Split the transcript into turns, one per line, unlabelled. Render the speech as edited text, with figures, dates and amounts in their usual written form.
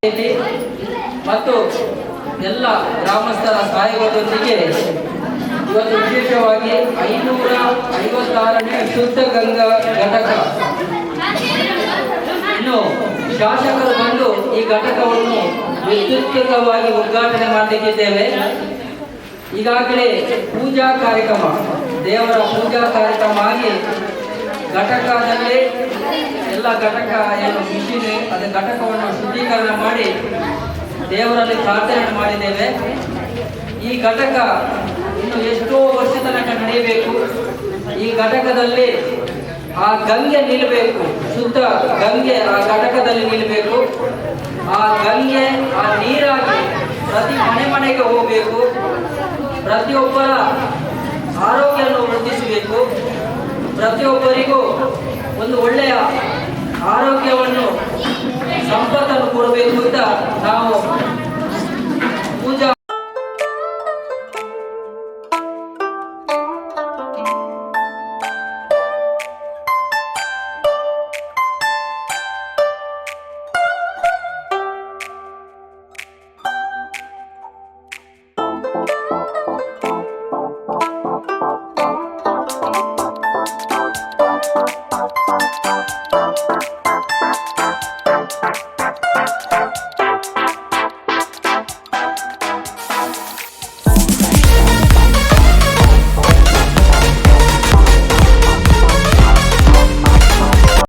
ಮತ್ತು ಎಲ್ಲ ಗ್ರಾಮಸ್ಥರ ಸಹಯೋಗದೊಂದಿಗೆ ಇವತ್ತು ವಿಶೇಷವಾಗಿ 556ನೇ ಶುದ್ಧ ಗಂಗಾ ಘಟಕ ಇನ್ನು ಶಾಸಕರು ಬಂದು ಈ ಘಟಕವನ್ನು ವಿದ್ಯುತ್ವಾಗಿ ಉದ್ಘಾಟನೆ ಮಾಡಲಿಕ್ಕಿದ್ದೇವೆ. ಈಗಾಗಲೇ ಪೂಜಾ ಕಾರ್ಯಕ್ರಮ, ದೇವರ ಪೂಜಾ ಕಾರ್ಯಕ್ರಮ ಆಗಿ ಘಟಕದಲ್ಲಿ ಎಲ್ಲ ಘಟಕ ಏನು ಮಿಷಿನ್ ಅದೇ ಘಟಕವನ್ನು ಶುದ್ಧೀಕರಣ ಮಾಡಿ ದೇವರಲ್ಲಿ ಪ್ರಾರ್ಥನೆ ಮಾಡಿದ್ದೇವೆ. ಈ ಘಟಕ ಇನ್ನು ಎಷ್ಟೋ ವರ್ಷ ತನಕ ನಡೆಯಬೇಕು. ಈ ಘಟಕದಲ್ಲಿ ಆ ಗಂಗೆ ನಿಲ್ಲಬೇಕು, ಶುದ್ಧ ಗಂಗೆ ಆ ಘಟಕದಲ್ಲಿ ನಿಲ್ಲಬೇಕು. ಆ ಗಂಗೆ ಆ ನೀರಾಗಿ ಪ್ರತಿ ಮನೆಗೆ ಹೋಗಬೇಕು. ಪ್ರತಿಯೊಬ್ಬರ ಆರೋಗ್ಯವನ್ನು ವೃದ್ಧಿಸಬೇಕು. ಪ್ರತಿಯೊಬ್ಬರಿಗೂ ಒಂದು ಒಳ್ಳೆಯ ಆರೋಗ್ಯವನ್ನು ಸಂಪತ್ತನ್ನು ಕೊಡಬೇಕು ಅಂತ ನಾವು